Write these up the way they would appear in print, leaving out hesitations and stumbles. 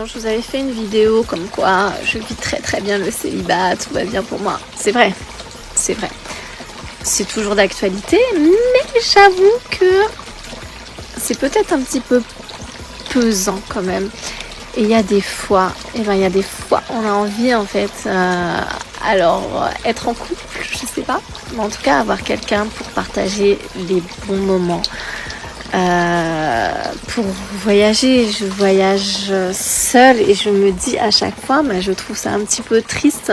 Bon, je vous avais fait une vidéo comme quoi je vis très très bien le célibat, tout va bien pour moi. C'est vrai, c'est vrai. C'est toujours d'actualité, mais j'avoue que c'est peut-être un petit peu pesant quand même. Et il y a des fois, on a envie en fait, être en couple, je sais pas, mais en tout cas avoir quelqu'un pour partager les bons moments. Pour voyager, je voyage seule et je me dis à chaque fois, je trouve ça un petit peu triste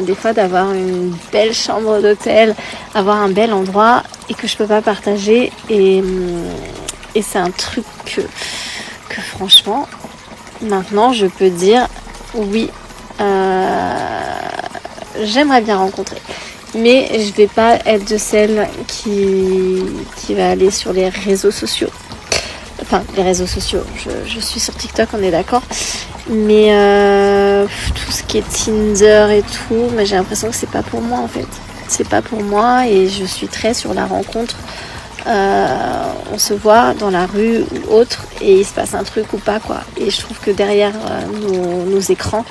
des fois d'avoir une belle chambre d'hôtel, avoir un bel endroit et que je peux pas partager et c'est un truc que franchement maintenant je peux dire oui, j'aimerais bien rencontrer. Mais je vais pas être de celle qui va aller sur les réseaux sociaux. Enfin, les réseaux sociaux, je suis sur TikTok, on est d'accord. Mais tout ce qui est Tinder et tout, mais j'ai l'impression que c'est pas pour moi en fait. C'est pas pour moi et je suis très sur la rencontre. On se voit dans la rue ou autre et il se passe un truc ou pas quoi. Et je trouve que derrière nos écrans,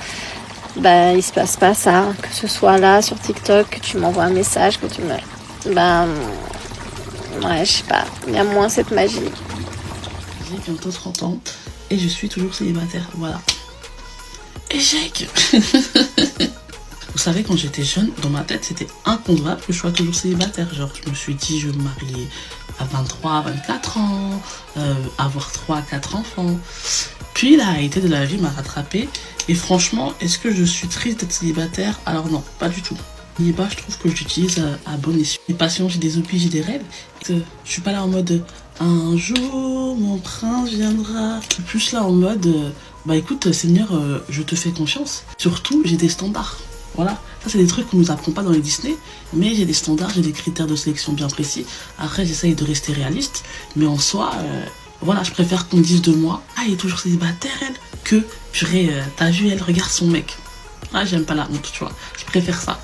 il se passe pas ça, que ce soit là sur TikTok, que tu m'envoies un message, que tu me... je sais pas, il y a moins cette magie. J'ai bientôt 30 ans et je suis toujours célibataire, voilà. Échec. Vous savez, quand j'étais jeune, dans ma tête, c'était inconcevable que je sois toujours célibataire. Genre, je me suis dit, je vais me marier à 23, 24 ans, avoir 3, 4 enfants. Puis la réalité de la vie m'a rattrapée. Et franchement, est-ce que je suis triste d'être célibataire? Alors non, pas du tout. Je trouve que j'utilise à bon escient. Mes passions, j'ai des hobbies, j'ai des rêves. Je suis pas là en mode un jour mon prince viendra. Je suis plus là en mode écoute Seigneur, je te fais confiance. Surtout, j'ai des standards. Voilà, ça c'est des trucs qu'on nous apprend pas dans les Disney, mais j'ai des standards, j'ai des critères de sélection bien précis. Après, j'essaye de rester réaliste, mais en soi, je préfère qu'on dise de moi, elle est toujours célibataire elle, que purée, t'as vu elle, regarde son mec. J'aime pas la honte, tu vois, je préfère ça.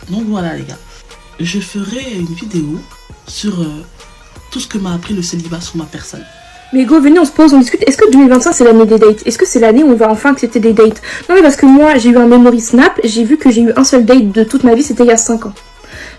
Donc voilà les gars, je ferai une vidéo sur tout ce que m'a appris le célibat sur ma personne. Mais go, venez, on se pose, on discute. Est-ce que 2025 c'est l'année des dates? Est-ce que c'est l'année où on va enfin accepter des dates? Non mais parce que moi j'ai eu un memory snap, j'ai vu que j'ai eu un seul date de toute ma vie, c'était il y a 5 ans.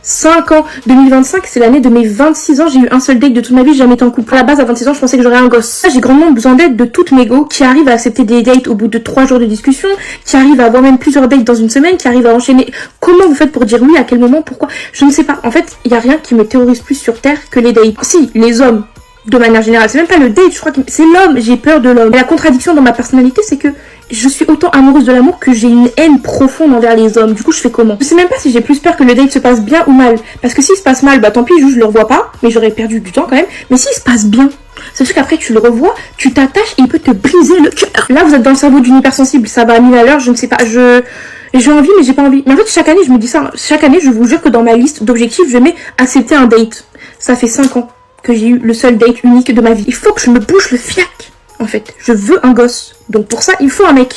5 ans. 2025 c'est l'année de mes 26 ans, j'ai eu un seul date de toute ma vie, j'ai jamais été en couple. À la base à 26 ans je pensais que j'aurais un gosse. J'ai grandement besoin d'aide de toutes mes go qui arrivent à accepter des dates au bout de 3 jours de discussion, qui arrivent à avoir même plusieurs dates dans une semaine, qui arrivent à enchaîner. Comment vous faites pour dire oui, à quel moment, pourquoi? Je ne sais pas. En fait, il y a rien qui me terrorise plus sur terre que les dates. Si, les hommes. De manière générale, c'est même pas le date, je crois que c'est l'homme, j'ai peur de l'homme. Et la contradiction dans ma personnalité, c'est que je suis autant amoureuse de l'amour que j'ai une haine profonde envers les hommes. Du coup, je fais comment? Je sais même pas si j'ai plus peur que le date se passe bien ou mal. Parce que s'il se passe mal, tant pis, je le revois pas, mais j'aurais perdu du temps quand même. Mais s'il se passe bien, c'est sûr qu'après tu le revois, tu t'attaches et il peut te briser le cœur. Là, vous êtes dans le cerveau d'une hypersensible, ça va à 1000 à l'heure, je ne sais pas, j'ai envie mais j'ai pas envie. Mais en fait, chaque année, je me dis ça. Chaque année, je vous jure que dans ma liste d'objectifs, je mets accepter un date. Ça fait 5 ans que j'ai eu le seul date unique de ma vie. Il faut que je me bouge le fiac, en fait. Je veux un gosse. Donc pour ça, il faut un mec.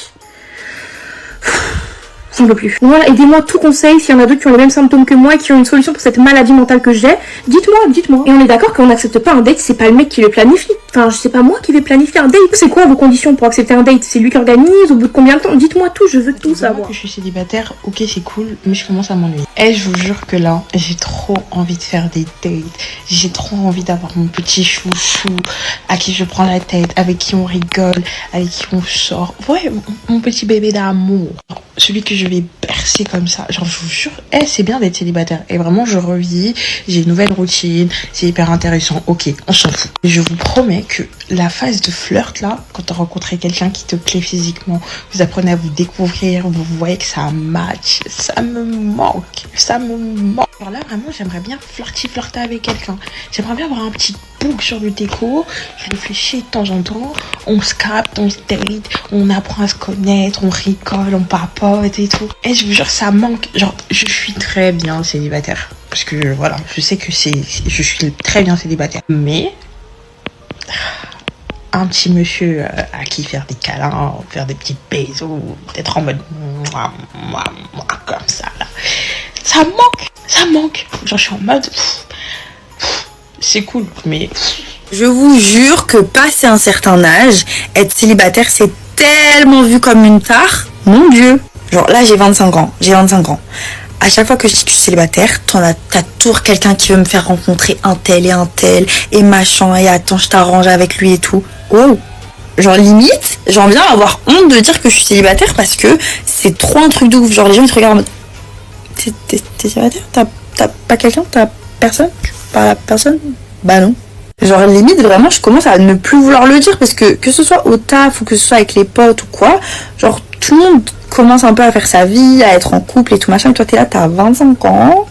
J'en peux plus. Voilà, aidez-moi, tout conseil, s'il y en a d'autres qui ont les mêmes symptômes que moi et qui ont une solution pour cette maladie mentale que j'ai, dites-moi. Et on est d'accord qu'on n'accepte pas un date, c'est pas le mec qui le planifie. Enfin, je sais pas moi qui vais planifier un date. C'est quoi vos conditions pour accepter un date? C'est lui qui organise? Au bout de combien de temps? Dites-moi tout, je veux tout savoir. Que je suis célibataire, ok c'est cool, mais je commence à m'ennuyer. Et je vous jure que là, j'ai trop envie de faire des dates. J'ai trop envie d'avoir mon petit chouchou à qui je prends la tête, avec qui on rigole, avec qui on sort. Ouais, mon petit bébé d'amour. Celui que je vais bercer comme ça. Genre, je vous jure, c'est bien d'être célibataire. Et vraiment, je revis, j'ai une nouvelle routine, c'est hyper intéressant. Ok, on s'en fout. Je vous promets que la phase de flirt, là, quand vous rencontrez quelqu'un qui te plaît physiquement, vous apprenez à vous découvrir, vous voyez que ça match, ça me manque. Alors là, vraiment, j'aimerais bien flirter avec quelqu'un. J'aimerais bien avoir un petit book sur le déco. Je réfléchis de temps en temps. On se capte, on se date, on apprend à se connaître, on rigole, on papote et tout. Et je vous jure, ça manque. Genre, je suis très bien célibataire. Parce que, voilà, je sais que je suis très bien célibataire. Mais un petit monsieur à qui faire des câlins, faire des petits bisous, peut-être en mode comme ça, là. Ça manque. Genre, je suis en mode, c'est cool, mais... Je vous jure que passé un certain âge, être célibataire, c'est tellement vue comme une tare. Mon Dieu. Genre là, j'ai 25 ans. À chaque fois que je dis que je suis célibataire, t'as toujours quelqu'un qui veut me faire rencontrer un tel, et machin, et attends, je t'arrange avec lui et tout. Wow. Genre limite, j'en viens à avoir honte de dire que je suis célibataire parce que c'est trop un truc de ouf. Genre les gens ils te regardent en mode t'es célibataire? T'as pas quelqu'un? T'as personne? Pas la personne? Bah non. Genre limite vraiment je commence à ne plus vouloir le dire parce que ce soit au taf ou que ce soit avec les potes ou quoi, genre tout le monde commence un peu à faire sa vie, à être en couple et tout machin, et toi t'es là, t'as 25 ans,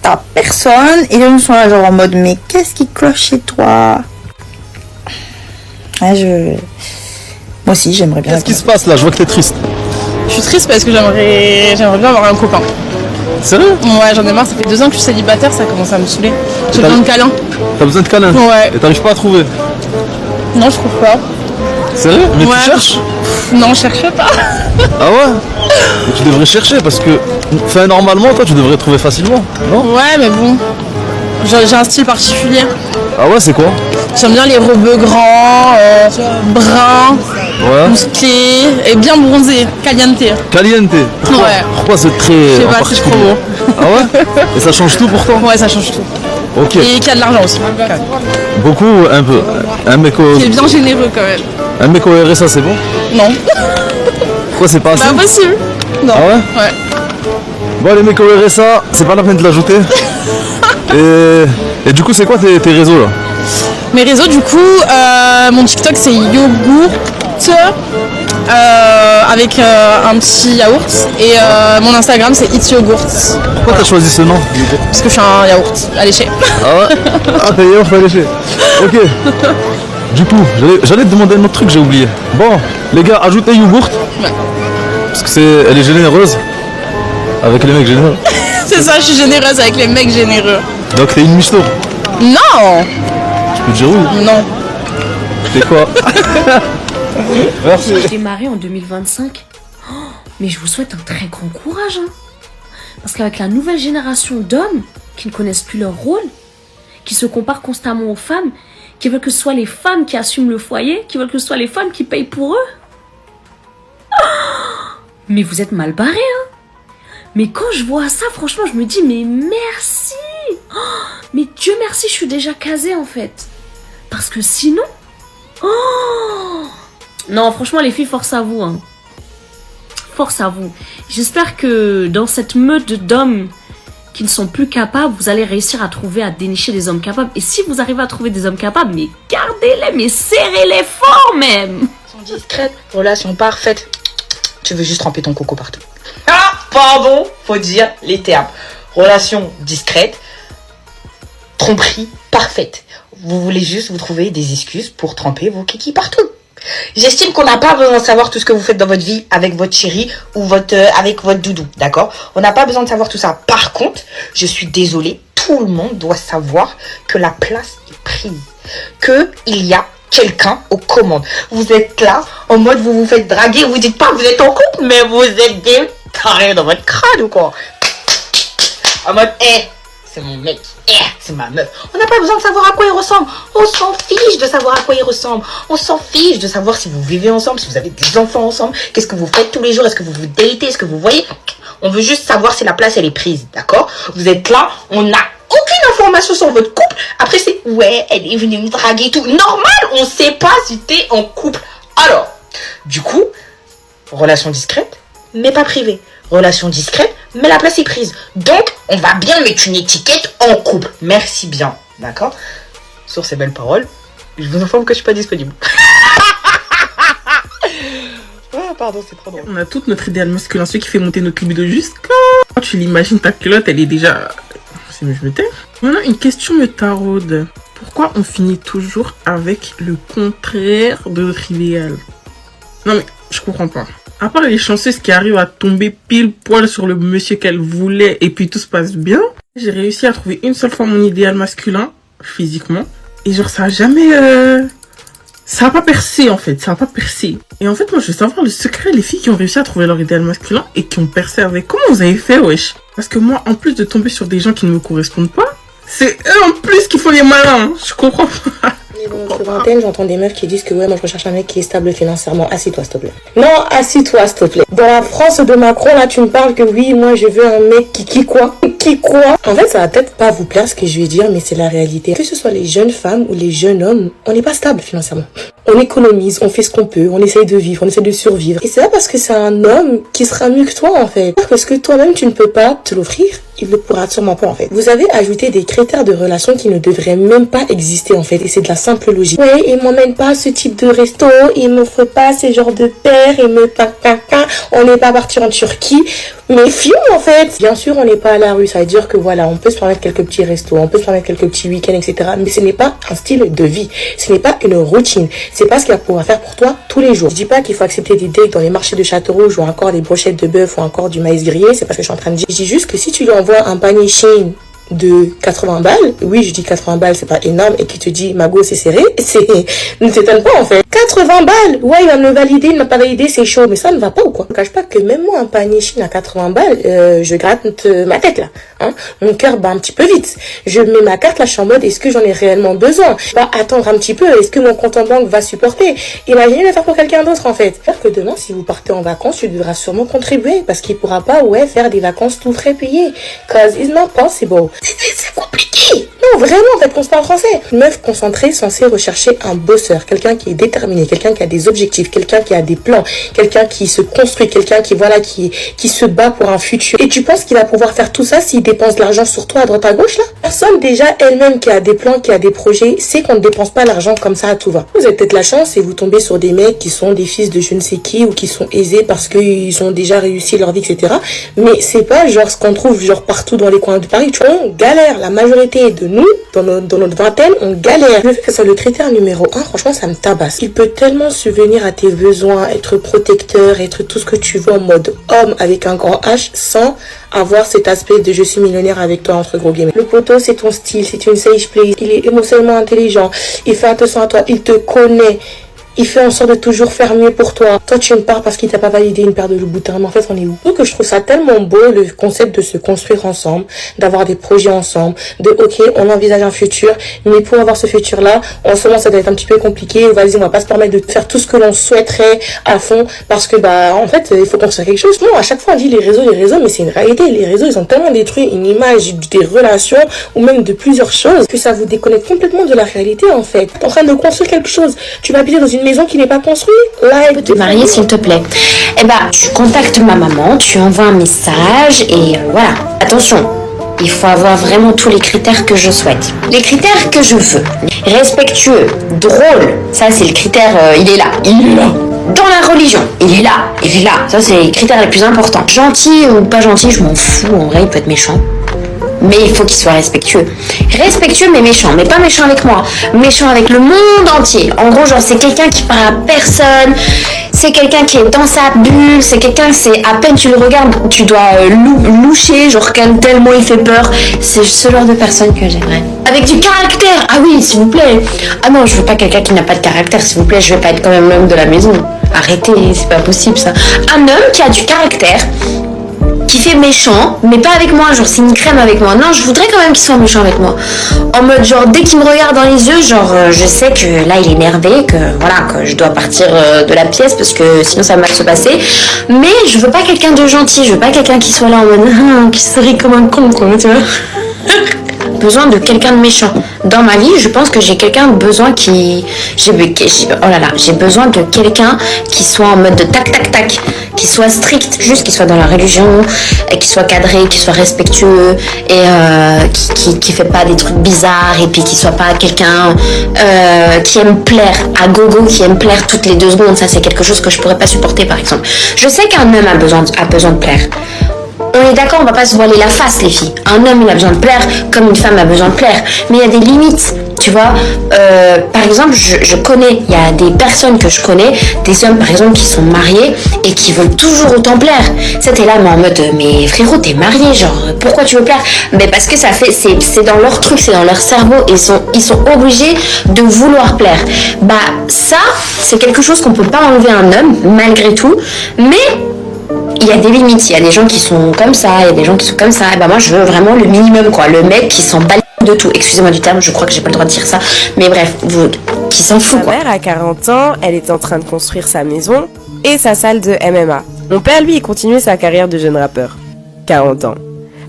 t'as personne, et les gens sont là genre en mode mais qu'est-ce qui cloche chez toi? Ouais, moi aussi j'aimerais bien. Qu'est-ce qui se passe là? Je vois que t'es triste. Je suis triste parce que j'aimerais bien avoir un copain. Sérieux? Ouais, j'en ai marre, ça fait 2 ans que je suis célibataire, ça commence à me saouler. J'ai besoin de câlins. T'as besoin de câlins? Ouais. Et t'arrives pas à trouver? Non, je trouve pas. Sérieux? Mais ouais. Tu cherches? Non, je cherche pas. Ah ouais? Mais tu devrais chercher parce que, enfin normalement toi tu devrais trouver facilement, non? Ouais, mais bon, j'ai un style particulier. Ah ouais, c'est quoi? J'aime bien les rebeux grands, bruns, musclés et bien bronzés, caliente. Caliente? Pourquoi? Ouais. Pourquoi c'est très Je sais en pas, c'est particulier? trop beau. Ah ouais? Et ça change tout pour toi? Ouais, ça change tout. Ok. Et qui a de l'argent aussi. Beaucoup ou un peu? Un mec au... Qui est bien généreux quand même. Un mec au RSA c'est bon? Non. Pourquoi c'est pas assez? Pas possible. Non. Ah ouais? Ouais. Bon les mecs au RSA, c'est pas la peine de l'ajouter. Et du coup c'est quoi tes réseaux là? Mes réseaux du coup, mon TikTok c'est yogourt avec un petit yaourt et mon Instagram c'est It's Yogourt. Pourquoi t'as choisi ce nom? Parce que je suis un yaourt alléché. Ah ouais? Ah t'es yaourt alléché. Ok. Du coup, j'allais te demander un autre truc, j'ai oublié. Bon, les gars, ajoutez yogourt. Ouais. Parce que elle est généreuse. Avec les mecs généreux. C'est ça, je suis généreuse avec les mecs généreux. Donc t'es une misto? Non. Je peux te dire oui? Non. T'es quoi? Merci. J'ai démarré en 2025. Oh, mais je vous souhaite un très grand courage. Hein. Parce qu'avec la nouvelle génération d'hommes qui ne connaissent plus leur rôle, qui se comparent constamment aux femmes, qui veulent que ce soit les femmes qui assument le foyer, qui veulent que ce soit les femmes qui payent pour eux. Oh, mais vous êtes mal barrés, hein. Mais quand je vois ça, franchement, je me dis, mais merci. Oh, mais Dieu merci, je suis déjà casée, en fait. Parce que sinon... Oh, non, franchement, les filles, force à vous. Hein. Force à vous. J'espère que dans cette meute d'hommes qui ne sont plus capables, vous allez réussir à dénicher des hommes capables. Et si vous arrivez à trouver des hommes capables, mais gardez-les, mais serrez-les fort même. Relation discrète, relation parfaite. Tu veux juste tremper ton coco partout. Ah, pardon, faut dire les termes. Relation discrète, tromperie parfaite. Vous voulez juste vous trouver des excuses pour tremper vos kikis partout. J'estime qu'on n'a pas besoin de savoir tout ce que vous faites dans votre vie avec votre chérie ou avec votre doudou, d'accord? On n'a pas besoin de savoir tout ça. Par contre, je suis désolée, tout le monde doit savoir que la place est prise. Qu'il y a quelqu'un aux commandes. Vous êtes là, en mode vous vous faites draguer, vous dites pas que vous êtes en couple, mais vous êtes des tarés dans votre crâne ou quoi? En mode, c'est mon mec, c'est ma meuf. On n'a pas besoin de savoir à quoi il ressemble. On s'en fiche de savoir à quoi il ressemble. On s'en fiche de savoir si vous vivez ensemble, si vous avez des enfants ensemble, qu'est-ce que vous faites tous les jours, est-ce que vous vous datez, est-ce que vous voyez. On veut juste savoir si la place elle est prise, d'accord? Vous êtes là, on n'a aucune information sur votre couple. Après c'est, ouais, elle est venue me draguer et tout. Normal, on sait pas si t'es en couple. Alors, du coup, relation discrète, mais pas privée. Relation discrète, mais la place est prise. Donc, on va bien mettre une étiquette en couple. Merci bien, d'accord? Sur ces belles paroles, je vous informe que je suis pas disponible. Ah, pardon, c'est trop drôle. On a tout notre idéal masculin, celui qui fait monter notre libido jusqu'à... Quand tu l'imagines, ta culotte, elle est déjà... Je me tais. Maintenant, une question me taraude. Pourquoi on finit toujours avec le contraire de notre idéal? Non mais, je comprends pas. À part les chanceuses qui arrivent à tomber pile poil sur le monsieur qu'elles voulaient et puis tout se passe bien, j'ai réussi à trouver une seule fois mon idéal masculin, physiquement. Et genre, ça a jamais... Ça a pas percé en fait, ça a pas percé. Et en fait, moi je veux savoir le secret, les filles qui ont réussi à trouver leur idéal masculin et qui ont percé avec. Comment vous avez fait, wesh? Parce que moi, en plus de tomber sur des gens qui ne me correspondent pas, c'est eux en plus qui font les malins, je comprends pas. Mais dans notre vingtaine, j'entends des meufs qui disent que ouais, moi je recherche un mec qui est stable financièrement. Assis-toi, s'il te plaît. Non, assis-toi, s'il te plaît. Dans la France de Macron, là, tu me parles que oui, moi je veux un mec qui quoi? Qui quoi? En fait, ça va peut-être pas vous plaire ce que je vais dire, mais c'est la réalité. Que ce soit les jeunes femmes ou les jeunes hommes, on n'est pas stable financièrement. On économise, on fait ce qu'on peut, on essaye de vivre, on essaie de survivre. Et c'est pas parce que c'est un homme qui sera mieux que toi, en fait. Parce que toi-même, tu ne peux pas te l'offrir, il ne pourra sûrement pas, en fait. Vous avez ajouté des critères de relation qui ne devraient même pas exister, en fait. Et c'est de la simple logique. Ouais, il m'emmène pas à ce type de resto, il m'offre pas ces genres de pères, il me on n'est pas parti en Turquie. Mais fions, en fait. Bien sûr, on n'est pas à la rue. Ça veut dire que voilà, on peut se permettre quelques petits restos, on peut se permettre quelques petits week-ends, etc. Mais ce n'est pas un style de vie. Ce n'est pas une routine. C'est pas ce qu'il va pouvoir faire pour toi tous les jours. Je dis pas qu'il faut accepter des dates dans les marchés de Château-Rouge ou encore des brochettes de bœuf ou encore du maïs grillé. C'est pas ce que je suis en train de dire. Je dis juste que si tu lui envoies un panier Shein de 80 balles, oui je dis 80 balles c'est pas énorme, et qui te dit Mago c'est serré, ne t'étonne pas en fait. 80 balles, ouais il va me valider, il m'a pas validé, c'est chaud, mais ça ne va pas ou quoi? Je ne cache pas que même moi un panier Chine à 80 balles, je gratte ma tête là, hein. Mon cœur bat un petit peu vite. Je mets ma carte là, je suis en mode est-ce que j'en ai réellement besoin? Pas attendre un petit peu, est-ce que mon compte en banque va supporter? Imaginez le faire pour quelqu'un d'autre en fait. J'espère que demain si vous partez en vacances, tu devras sûrement contribuer parce qu'il pourra pas faire des vacances tout frais payées. Cause it's not possible. C'est compliqué. Non, vraiment, en fait, qu'on se parle français. Une meuf concentrée censée rechercher un bosseur, quelqu'un qui est déterminé, quelqu'un qui a des objectifs, quelqu'un qui a des plans, quelqu'un qui se construit, quelqu'un qui se bat pour un futur. Et tu penses qu'il va pouvoir faire tout ça s'il dépense de l'argent sur toi à droite à gauche là? Personne déjà elle-même qui a des plans, qui a des projets, sait qu'on ne dépense pas l'argent comme ça à tout va. Vous avez peut-être la chance et vous tombez sur des mecs qui sont des fils de je ne sais qui ou qui sont aisés parce qu'ils ont déjà réussi leur vie, etc. Mais c'est pas genre ce qu'on trouve genre partout dans les coins de Paris. Tu vois, on galère. La majorité de nous, dans notre vingtaine, on galère. Le fait que ce soit le critère numéro 1, franchement, ça me tabasse. Il peut tellement subvenir à tes besoins, être protecteur, être tout ce que tu veux en mode homme avec un grand H, sans avoir cet aspect de je suis millionnaire avec toi, entre gros guillemets. Le poteau, c'est ton style, c'est une safe place. Il est émotionnellement intelligent. Il fait attention à toi. Il te connaît. Il fait en sorte de toujours faire mieux pour toi. Toi, tu me pars parce qu'il t'a pas validé une paire de Louboutins. Mais en fait, on est où? Donc, je trouve ça tellement beau, le concept de se construire ensemble, d'avoir des projets ensemble, de, ok, on envisage un futur, mais pour avoir ce futur-là, en ce moment, ça doit être un petit peu compliqué. Vas-y, on va pas se permettre de faire tout ce que l'on souhaiterait à fond parce que, en fait, il faut construire quelque chose. Non, à chaque fois, on dit les réseaux, mais c'est une réalité. Les réseaux, ils ont tellement détruit une image des relations ou même de plusieurs choses que ça vous déconnecte complètement de la réalité, en fait. T'es en train de construire quelque chose. Tu vas habiter dans une maison qui n'est pas construite. Là, Tu peux te marier s'il te plaît. Tu contactes ma maman, tu envoies un message et voilà. Attention, il faut avoir vraiment tous les critères que je souhaite. Les critères que je veux. Respectueux, drôle, ça c'est le critère, il est là. Dans la religion, il est là. Ça c'est les critères les plus importants. Gentil ou pas gentil, je m'en fous, en vrai il peut être méchant. Mais il faut qu'il soit respectueux. Respectueux mais méchant. Mais pas méchant avec moi. Méchant avec le monde entier. En gros, genre, c'est quelqu'un qui parle à personne. C'est quelqu'un qui est dans sa bulle. C'est quelqu'un, c'est à peine tu le regardes, tu dois loucher, genre tellement il fait peur. C'est ce genre de personne que j'aimerais. Avec du caractère. Ah oui, s'il vous plaît. Ah non, je veux pas quelqu'un qui n'a pas de caractère, s'il vous plaît. Je vais pas être quand même l'homme de la maison. Arrêtez, c'est pas possible ça. Un homme qui a du caractère, qui fait méchant, mais pas avec moi, genre c'est une crème avec moi. Non, je voudrais quand même qu'il soit méchant avec moi. En mode genre dès qu'il me regarde dans les yeux, genre je sais que là il est énervé, que voilà, que je dois partir de la pièce parce que sinon ça va mal se passer. Mais je veux pas quelqu'un de gentil, je veux pas quelqu'un qui soit là en mode qui se rit comme un con quoi, tu vois. Besoin de quelqu'un de méchant. Dans ma vie, je pense que j'ai quelqu'un de besoin qui... j'ai besoin de quelqu'un qui soit en mode de tac tac tac, qui soit strict, juste qui soit dans la religion, et qui soit cadré, qui soit respectueux, et qui fait pas des trucs bizarres, et puis qui soit pas quelqu'un qui aime plaire à gogo, qui aime plaire toutes les 2 secondes. Ça c'est quelque chose que je pourrais pas supporter par exemple. Je sais qu'un homme a besoin de plaire. On est d'accord, on va pas se voiler la face les filles. Un homme il a besoin de plaire comme une femme a besoin de plaire. Mais il y a des limites, tu vois. Par exemple, je connais, il y a des personnes que je connais, des hommes par exemple qui sont mariés et qui veulent toujours autant plaire. Ça t'es là mais en mode, mais frérot t'es marié, genre pourquoi tu veux plaire? Mais parce que ça fait, c'est dans leur truc, c'est dans leur cerveau et ils sont obligés de vouloir plaire. Ça, c'est quelque chose qu'on peut pas enlever à un homme malgré tout, mais il y a des limites, il y a des gens qui sont comme ça, il y a des gens qui sont comme ça. Moi je veux vraiment le minimum quoi, le mec qui s'en bat de tout. Excusez-moi du terme, je crois que j'ai pas le droit de dire ça. Mais bref, vous, qui s'en fout, Ma quoi. mère, à 40 ans, elle était en train de construire sa maison et sa salle de MMA. Mon père, lui, il continuait sa carrière de jeune rappeur. 40 ans.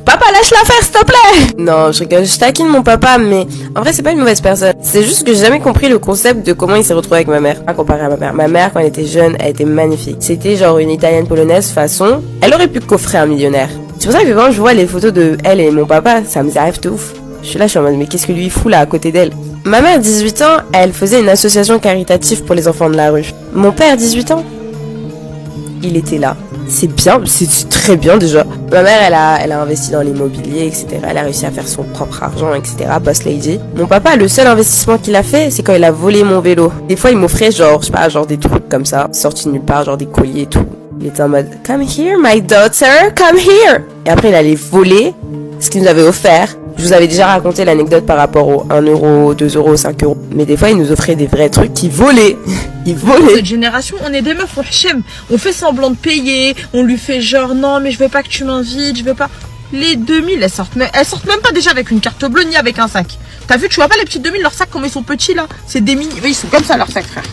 Papa, lâche l'affaire, s'il te plaît! Non, je rigole, je taquine mon papa, mais en vrai, c'est pas une mauvaise personne. C'est juste que j'ai jamais compris le concept de comment il s'est retrouvé avec ma mère. Pas comparé à ma mère. Ma mère, quand elle était jeune, elle était magnifique. C'était genre une italienne polonaise façon. Elle aurait pu coffrer un millionnaire. C'est pour ça que quand je vois les photos de elle et mon papa, ça me arrive de ouf. Je suis en mode, mais qu'est-ce que lui il fout là à côté d'elle? Ma mère, 18 ans, elle faisait une association caritative pour les enfants de la rue. Mon père, 18 ans, il était là. C'est bien, c'est très bien déjà. Ma mère, elle a investi dans l'immobilier, etc. Elle a réussi à faire son propre argent, etc. Boss lady. Mon papa, le seul investissement qu'il a fait, c'est quand il a volé mon vélo. Des fois, il m'offrait genre, je sais pas, genre des trucs comme ça, sortis de nulle part, genre des colliers et tout. Il était en mode, come here, my daughter, come here. Et après, il allait voler ce qu'il nous avait offert. Je vous avais déjà raconté l'anecdote par rapport aux 1 euro, 2 euros, 5 euros. Mais des fois, il nous offrait des vrais trucs qui volaient. Ils volaient. Cette génération, on est des meufs, on fait semblant de payer, on lui fait genre non mais je veux pas que tu m'invites, je veux pas. Les 2000, elles sortent même pas déjà avec une carte bleue ni avec un sac. T'as vu, tu vois pas les petites 2000, leurs sacs comme ils sont petits là? C'est des mini, ils sont comme ça leurs sacs, frère.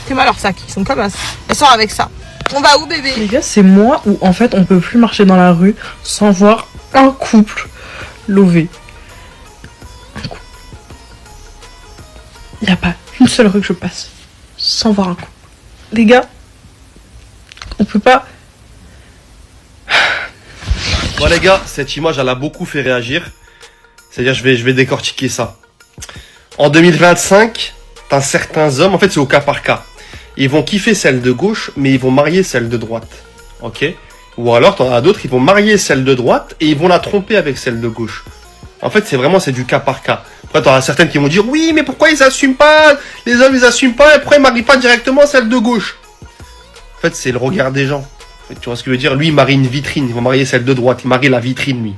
C'est mal leurs sacs, ils sont comme ça. Elles sortent avec ça. On va où, bébé? Les gars, c'est moi où en fait on peut plus marcher dans la rue sans voir un couple lové. Il n'y a pas une seule rue que je passe sans voir un couple. Les gars, on peut pas... Bon les gars, cette image elle a beaucoup fait réagir. C'est-à-dire je vais décortiquer ça. En 2025, t'as certains hommes, en fait c'est au cas par cas. Ils vont kiffer celle de gauche, mais ils vont marier celle de droite. Ok? Ou alors t'en as d'autres, ils vont marier celle de droite et ils vont la tromper avec celle de gauche. En fait c'est du cas par cas. Après t'en as certaines qui vont dire oui mais pourquoi ils assument pas? Les hommes ils assument pas et pourquoi ils marient pas directement celle de gauche? En fait c'est le regard des gens. Tu vois ce que je veux dire? Lui, il marie une vitrine. Il va marier celle de droite. Il marie la vitrine, lui.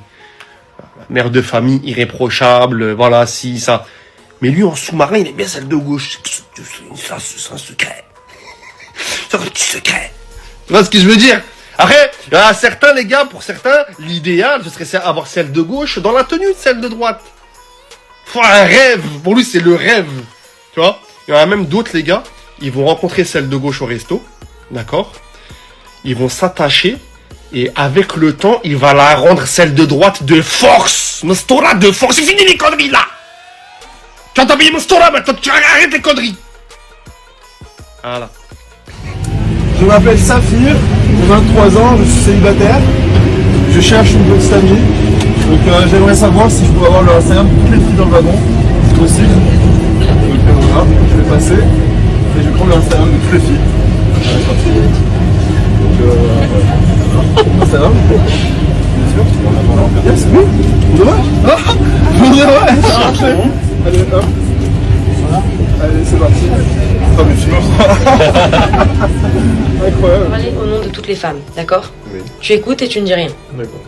Mère de famille, irréprochable, voilà, si, ça. Mais lui, en sous-marin, il est bien celle de gauche. Ça, c'est un secret. C'est un petit secret. Tu vois ce que je veux dire? Après, il y en a certains, les gars, pour certains, l'idéal, ce serait avoir celle de gauche dans la tenue de celle de droite. Un rêve. Pour lui, c'est le rêve. Tu vois? Il y en a même d'autres, les gars, ils vont rencontrer celle de gauche au resto. D'accord? Ils vont s'attacher et avec le temps, il va la rendre celle de droite de force. Mostora de force. C'est fini les conneries là. Tu as t'habillé Mostora maintenant, tu arrêtes les conneries. Voilà. Je m'appelle Saphir, j'ai 23 ans, je suis célibataire. Je cherche une petite amie. Donc j'aimerais savoir si je peux avoir le Instagram de toutes les filles dans le wagon, si possible. Donc voilà, je vais passer et je vais prendre le Instagram de toutes les filles. Ça va? Bien sûr. Yes, oui. On devrait. On devrait. Ça marche. Allez, hop. Allez, c'est parti. Pas mes filles. Incroyable. Parler au nom de toutes les femmes, d'accord? Oui. Tu écoutes et tu ne dis rien. D'accord.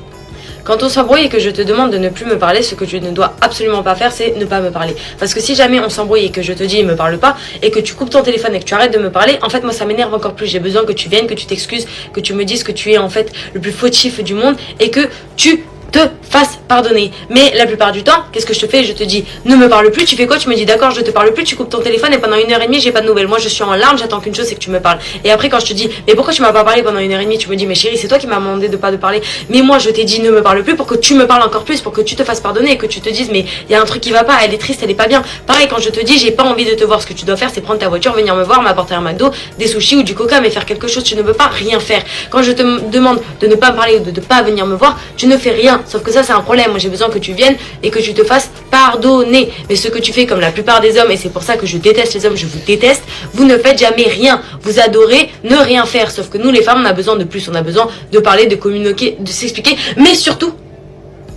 Quand on s'embrouille et que je te demande de ne plus me parler, ce que tu ne dois absolument pas faire, c'est ne pas me parler. Parce que si jamais on s'embrouille et que je te dis me parle pas, et que tu coupes ton téléphone et que tu arrêtes de me parler, en fait moi ça m'énerve encore plus. J'ai besoin que tu viennes, que tu t'excuses, que tu me dises que tu es en fait le plus fautif du monde et que tu te fasses pardonner. Mais la plupart du temps, qu'est-ce que je te fais? Je te dis ne me parle plus, tu fais quoi? Tu me dis d'accord, je te parle plus, tu coupes ton téléphone et pendant 1h30 j'ai pas de nouvelles. Moi je suis en larmes, j'attends qu'une chose, c'est que tu me parles. Et après quand je te dis mais pourquoi tu m'as pas parlé pendant 1h30, tu me dis mais chérie c'est toi qui m'as demandé de pas te parler. Mais moi je t'ai dit ne me parle plus pour que tu me parles encore plus, pour que tu te fasses pardonner et que tu te dises mais il y a un truc qui va pas, elle est triste, elle est pas bien. Pareil quand je te dis j'ai pas envie de te voir, ce que tu dois faire c'est prendre ta voiture, venir me voir, m'apporter un McDo, des sushis ou du coca, mais faire quelque chose. Tu ne peux pas rien faire. Quand je te demande de ne pas me parler ou de ne pas venir me voir, tu ne fais rien. Sauf que ça c'est un problème. Moi j'ai besoin que tu viennes et que tu te fasses pardonner. Mais ce que tu fais comme la plupart des hommes, et c'est pour ça que je déteste les hommes, je vous déteste, vous ne faites jamais rien. Vous adorez ne rien faire. Sauf que nous les femmes on a besoin de plus, on a besoin de parler, de communiquer, de s'expliquer, mais surtout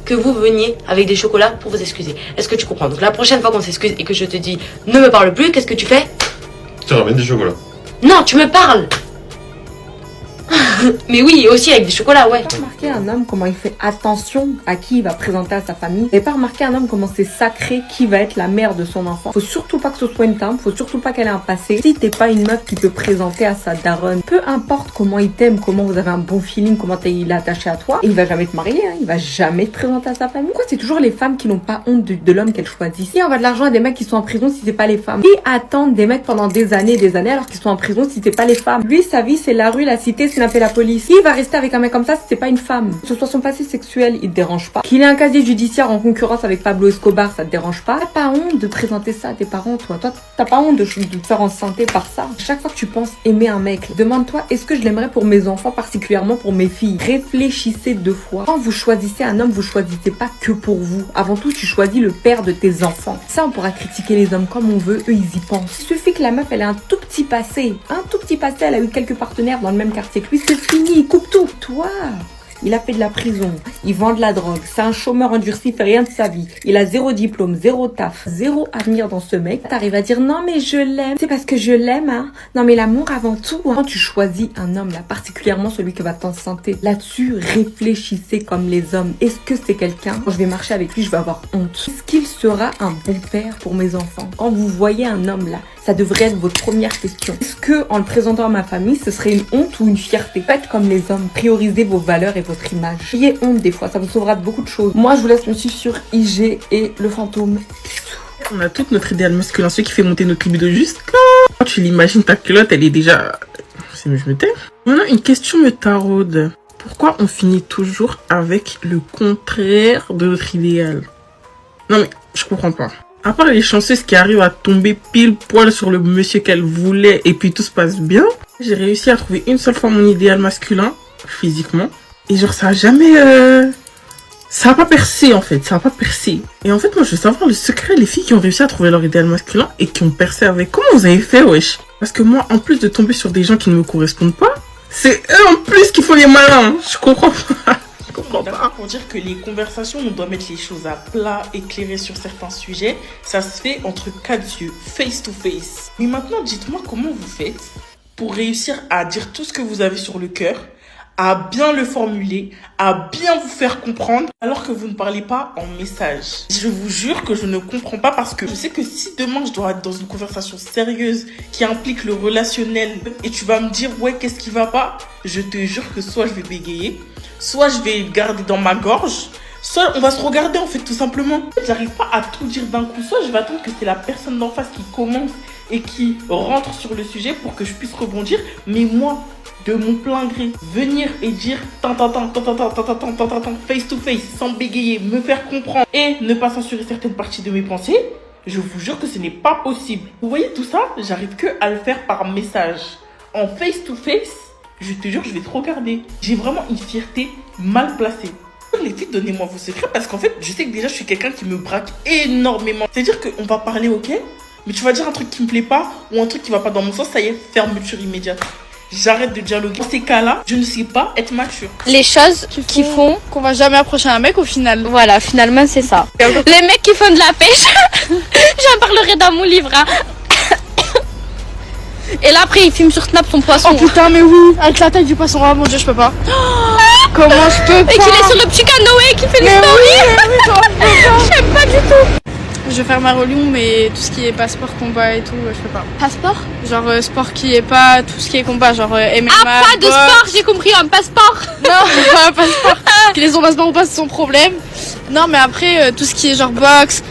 que vous veniez avec des chocolats pour vous excuser. Est-ce que tu comprends? Donc la prochaine fois qu'on s'excuse et que je te dis ne me parle plus, qu'est-ce que tu fais? Tu ramènes des chocolats. Non, tu me parles. Mais oui, aussi avec des chocolats, ouais. Vous avez pas remarqué un homme comment il fait attention à qui il va présenter à sa famille? Vous avez pas remarqué un homme comment c'est sacré qui va être la mère de son enfant? Faut surtout pas que ce soit une tante, faut surtout pas qu'elle ait un passé. Si t'es pas une meuf qui peut présenter à sa daronne, peu importe comment il t'aime, comment vous avez un bon feeling, comment il est attaché à toi, il va jamais te marier, hein, il va jamais te présenter à sa famille. Pourquoi c'est toujours les femmes qui n'ont pas honte de l'homme qu'elles choisissent? Si on va de l'argent à des mecs qui sont en prison si c'est pas les femmes. Qui attendent des mecs pendant des années et des années alors qu'ils sont en prison si c'est pas les femmes? Lui, sa vie, c'est la rue, la cité, c'est la police. Qui va rester avec un mec comme ça si c'est pas une femme? Que ce soit son passé sexuel, il te dérange pas. Qu'il ait un casier judiciaire en concurrence avec Pablo Escobar, ça te dérange pas. T'as pas honte de présenter ça à tes parents, toi. Toi, t'as pas honte de te faire enceinter par ça. Chaque fois que tu penses aimer un mec, demande-toi, est-ce que je l'aimerais pour mes enfants, particulièrement pour mes filles? Réfléchissez 2 fois. Quand vous choisissez un homme, vous choisissez pas que pour vous. Avant tout, tu choisis le père de tes enfants. Ça, on pourra critiquer les hommes comme on veut, eux, ils y pensent. Il suffit que la meuf, elle ait un tout petit passé. Un tout petit passé, elle a eu quelques partenaires dans le même quartier que lui, c'est fini, il coupe tout. Toi, il a fait de la prison, il vend de la drogue, c'est un chômeur endurci, il fait rien de sa vie. Il a 0 diplôme, 0 taf, 0 avenir dans ce mec. T'arrives à dire non mais je l'aime, c'est parce que je l'aime, hein. Non mais l'amour avant tout, hein. Quand tu choisis un homme là, particulièrement celui qui va t'enceinter, là-dessus, réfléchissez comme les hommes. Est-ce que c'est quelqu'un, quand je vais marcher avec lui, je vais avoir honte? Est-ce qu'il sera un bon père pour mes enfants? Quand vous voyez un homme là, ça devrait être votre première question. Est-ce que, en le présentant à ma famille, ce serait une honte ou une fierté? Faites comme les hommes, priorisez vos valeurs et votre image. Ayez honte des fois, ça vous sauvera de beaucoup de choses. Moi, je vous laisse me suivre sur IG et le fantôme. On a tout notre idéal masculin, celui qui fait monter notre libido juste là. Quand tu l'imagines, ta culotte, elle est déjà... Je me tais. Maintenant, une question me taraude. Pourquoi on finit toujours avec le contraire de notre idéal? Non mais, je comprends pas. À part les chanceuses qui arrivent à tomber pile poil sur le monsieur qu'elles voulaient et puis tout se passe bien, j'ai réussi à trouver une seule fois mon idéal masculin, physiquement. Et genre ça a jamais... Ça a pas percé en fait, ça a pas percé. Et en fait moi je veux savoir le secret, les filles qui ont réussi à trouver leur idéal masculin et qui ont percé avec. Comment vous avez fait wesh? Parce que moi en plus de tomber sur des gens qui ne me correspondent pas, c'est eux en plus qui font les malins. Je comprends pas. D'accord pour dire que les conversations, on doit mettre les choses à plat, éclairer sur certains sujets. Ça se fait entre 4 yeux, face to face. Mais maintenant, dites-moi comment vous faites pour réussir à dire tout ce que vous avez sur le cœur, à bien le formuler, à bien vous faire comprendre, alors que vous ne parlez pas en message. Je vous jure que je ne comprends pas parce que je sais que si demain je dois être dans une conversation sérieuse qui implique le relationnel et tu vas me dire ouais qu'est-ce qui va pas, je te jure que soit je vais bégayer, soit je vais garder dans ma gorge, soit on va se regarder en fait tout simplement. J'arrive pas à tout dire d'un coup, soit je vais attendre que c'est la personne d'en face qui commence et qui rentre sur le sujet pour que je puisse rebondir, mais moi, de mon plein gré, venir et dire face to face, sans bégayer, me faire comprendre et ne pas censurer certaines parties de mes pensées, je vous jure que ce n'est pas possible. Vous voyez tout ça, j'arrive que à le faire par message. En face to face, je te jure, je vais te regarder. J'ai vraiment une fierté mal placée. Les filles, donnez-moi vos secrets parce qu'en fait, je sais que déjà, je suis quelqu'un qui me braque énormément. C'est-à-dire qu'on va parler, ok, mais tu vas dire un truc qui me plaît pas ou un truc qui va pas dans mon sens, ça y est, fermeture immédiate. J'arrête de dialoguer. Dans ces cas-là, je ne sais pas être mature. Les choses qui font qu'on va jamais approcher un mec au final. Voilà, finalement, c'est ça. Les mecs qui font de la pêche, j'en parlerai dans mon livre. Hein. Et là, après, il filme sur Snap son poisson. Oh putain, mais oui, avec la taille du poisson, oh mon dieu, je peux pas. Comment je peux pas? Et qu'il est sur le petit canoë qui fait les stories. J'aime pas du tout. Je vais faire ma religion, mais tout ce qui est passeport, combat et tout, je peux pas. Passeport? Genre sport qui est pas tout ce qui est combat, genre MMA. Ah, pas de sport, j'ai compris, un passeport. Non, pas un passeport. Qu'ils ont passeport ou pas, c'est son problème. Non, mais après, tout ce qui est genre boxe,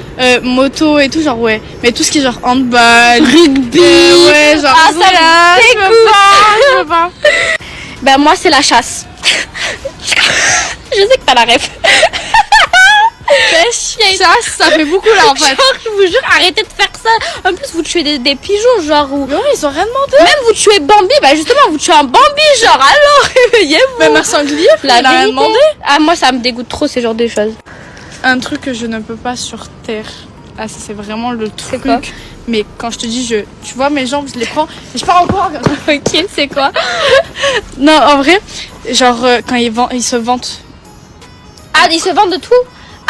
moto et tout, genre ouais. Mais tout ce qui est genre handball, rugby, ouais, genre. Ah, ça là, je peux pas. Ben, moi, c'est la chasse. Je sais que t'as la ref. Chasse, ça fait beaucoup là en fait. Genre, je vous jure, arrêtez de faire ça. En plus, vous tuez des pigeons, genre. Mais oui, ils ont rien demandé. Même vous tuez Bambi, bah justement, vous tuez un Bambi, genre. Alors, réveillez-vous. Même un sanglier, il a rien demandé. Ah, moi, ça me dégoûte trop, ces genres de choses. Un truc que je ne peux pas sur terre. Ah, ça, c'est vraiment le truc. C'est quoi? Mais quand je te dis, tu vois, mes jambes, je les prends et je pars encore. Ok, c'est quoi? Non, en vrai, genre, quand ils se vantent. Ah, ils se vantent de tout?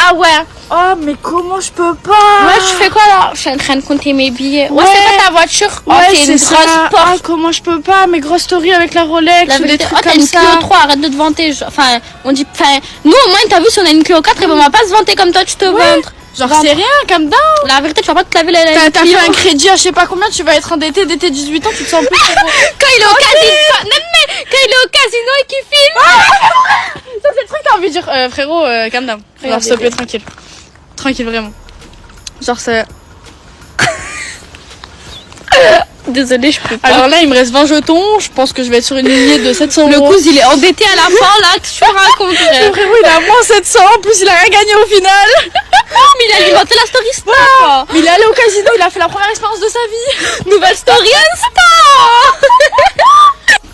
Ah ouais. Oh, mais comment je peux pas? Ouais, tu fais quoi là? Je suis en train de compter mes billets. Ouais, Ouais. c'est quoi ta voiture? Oh, Ouais, t'es une grosse ça. Porsche. Ah, comment je peux pas? Mes grosses stories avec la Rolex La ou des vérité, trucs t'as comme une ça. Clio 3, arrête de te vanter. Enfin, on dit, enfin, nous au moins, t'as vu, si on a une Clio 4, et ben, on va pas se vanter comme toi, tu te vantes. Genre, c'est rien, calm down. La vérité, tu vas pas te laver la T'as fait un crédit à je sais pas combien, tu vas être endetté dès tes 18 ans, tu te sens plus. Quand il est au casino, non, mais quand il est au casino et qu'il filme. Ça, c'est le truc que t'as envie de dire, frérot, calm down. Genre, s'il te plaît, tranquille. Tranquille, vraiment. Genre, c'est. Désolée, je peux pas. Alors là, il me reste 20 jetons. Je pense que je vais être sur une lignée de 700 Le euros. cousin, il est endetté à la fin, là. Qu'est-ce que tu racontes, frère? Le frérot, il a moins 700. En plus, il a rien gagné au final. Mais il a alimenté la story Insta. Mais il est allé au casino. Il a fait la première expérience de sa vie. Nouvelle story Insta.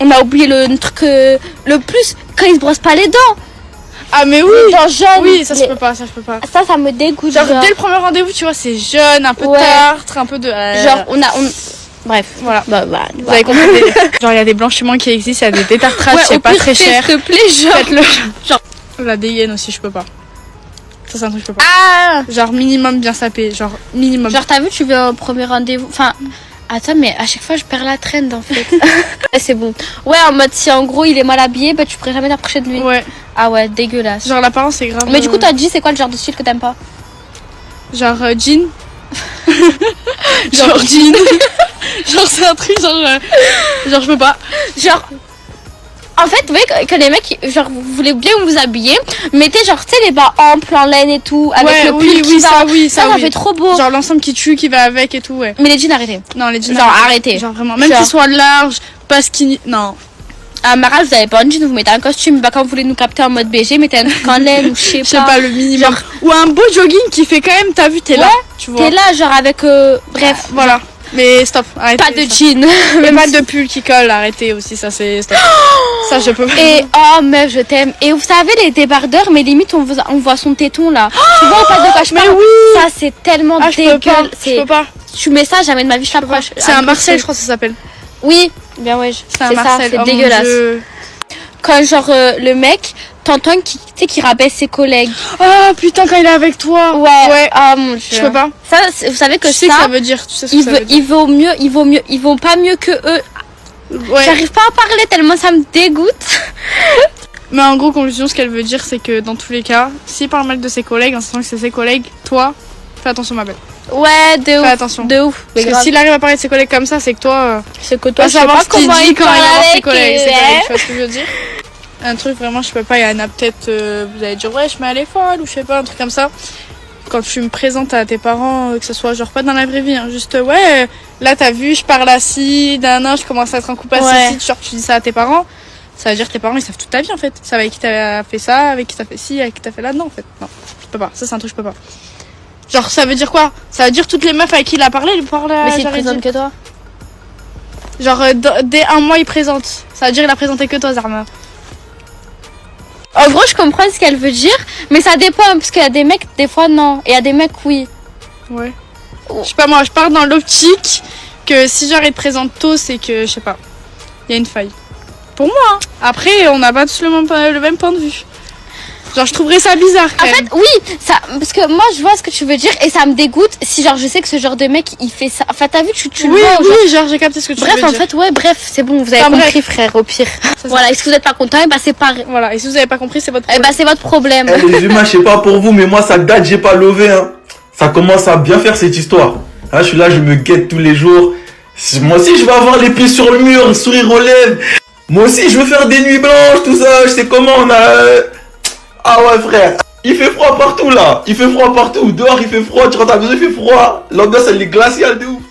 On a oublié le truc le plus, quand il se brosse pas les dents. Ah, mais oui. Genre jeune. Oui, ça, je peux pas. Ça, je peux pas. Ça me dégoûte. Genre, dès le premier rendez-vous, tu vois, c'est jeune, un peu Ouais. tartre, un peu de. Genre, bref, voilà. Bah, Vous avez compris. Genre, il y a des blanchiments qui existent, il y a des détartrages, ouais, c'est au pas pire, très cher. s'il te plaît, genre. Faites-le. Genre, la dégaine aussi, je peux pas. Ça, c'est un truc que je peux pas. Ah. Genre, minimum bien sapé. Genre, minimum. Genre, t'as vu, tu veux un premier rendez-vous. Enfin, attends, mais à chaque fois, je perds la trend, en fait. C'est bon. Ouais, en mode, si en gros, il est mal habillé, bah, tu pourrais jamais t'approcher de lui. Ouais. Ah ouais, dégueulasse. Genre, l'apparence, c'est grave. Mais du coup, toi, dis, c'est quoi le genre de style que t'aimes pas? Genre, jean. Genre, jean. Genre, c'est un truc, genre, je peux pas. Genre, en fait, vous voyez que les mecs, genre, vous voulez bien vous habiller, mettez genre, tu sais, les bas amples en laine et tout, avec Ouais, le pull qui va. ça, oui, ça oui. fait trop beau. Genre, l'ensemble qui tue, qui va avec et tout, ouais. Mais les jeans, arrêtez. Non, les jeans. Genre, arrêtez. Genre, vraiment. Même Genre. qu'ils soient larges, pas skinny. Non. À Mara, vous avez pas un jean, vous mettez un costume. Bah, quand vous voulez nous capter en mode BG, mettez un truc en laine ou je sais pas. Le minimum. Genre, ou un beau jogging qui fait quand même, t'as vu, t'es là. Ouais, Tu vois. t'es là, genre, avec. Bref. Voilà. Mais stop, arrêtez. Pas de ça. jean. Et pas de pull qui colle, arrêtez aussi, ça c'est stop. Ça je peux pas. Et oh meuf, je t'aime. Et vous savez les débardeurs, mais limite on voit son téton là. Tu vois pas de quoi je parle? Mais oui. Ça c'est tellement dégueulasse. Je peux pas. Tu mets ça, jamais de ma vie je t'approche. C'est un Marcel, je crois que ça s'appelle. Oui, bien ouais. C'est un Marcel. C'est Oh, dégueulasse. mon Dieu. Quand genre le mec, t'entends qui, tu sais, qui rabaisse ses collègues. Oh putain, quand il est avec toi. Ouais. Ah mon Dieu. Je peux pas. Ça, vous savez que Tu sais ça. que ça veut dire. Tu sais ce que ça veut dire. Ils vont pas mieux que eux. Ouais. J'arrive pas à parler tellement ça me dégoûte. Mais en gros, conclusion, ce qu'elle veut dire, c'est que dans tous les cas, s'il parle mal de ses collègues, en sachant que c'est ses collègues, toi, fais attention, ma belle. Ouais, de ouf. Fais attention. De ouf. Parce que s'il arrive à parler de ses collègues comme ça, c'est que toi. C'est que toi, pas je sais savoir pas ce qu'il comment dit il quand parle il est avec ses avec collègues. et Tu ouais. vois ce que je veux dire? Un truc vraiment, je peux pas. Il y en a peut-être. Vous allez dire, ouais, je mets à l'école ou je sais pas, un truc comme ça. Quand tu me présentes à tes parents, que ce soit genre pas dans la vraie vie, hein, juste ouais, là t'as vu, je parle assis, je commence à être en couple assis, genre tu dis ça à tes parents, ça veut dire que tes parents ils savent toute ta vie en fait. Ils savent avec qui t'as fait ça, avec qui t'as fait ci, avec qui t'as fait là, non en fait. Non, je peux pas. Ça c'est un truc que je peux pas. Genre ça veut dire quoi? Ça veut dire toutes les meufs avec qui il a parlé, il parle à Mais s'il Jared présente Hill. que toi. Genre dès un mois il présente. Ça veut dire il a présenté que toi Zarma. En gros, je comprends ce qu'elle veut dire, mais ça dépend, parce qu'il y a des mecs, des fois, non. Et il y a des mecs, oui. Ouais. Je sais pas, moi, je pars dans l'optique que si genre il te présente tôt, c'est que, je sais pas, il y a une faille. Pour moi, hein. Après, on n'a pas tous le même point de vue. Genre, je trouverais ça bizarre quand En fait, oui, ça, parce que moi, je vois ce que tu veux dire, et ça me dégoûte si, genre, je sais que ce genre de mec, il fait ça. Enfin, t'as vu, tu le oui, vois. oui, genre, j'ai capté ce que tu veux dire. Bref, en fait, ouais, bref, c'est bon, vous avez Enfin, compris, bref. frère, au pire. Voilà, et si vous êtes pas content, et bah, c'est pareil. Voilà, et si vous avez pas compris, c'est votre Et problème. bah, c'est votre problème. Eh, les humains, je sais pas pour vous, mais moi, ça date, j'ai pas lové, hein. Ça commence à bien faire cette histoire. Hein, je suis là, je me guette tous les jours. Moi aussi, je veux avoir les pieds sur le mur, le sourire aux lèvres. Moi aussi, je veux faire des nuits blanches, tout ça. Je sais comment on a... Ah ouais, frère. Il fait froid partout, là. Il fait froid partout. Dehors, il fait froid. Tu rentres à la maison, il fait froid. L'ambiance, elle est glaciale de ouf.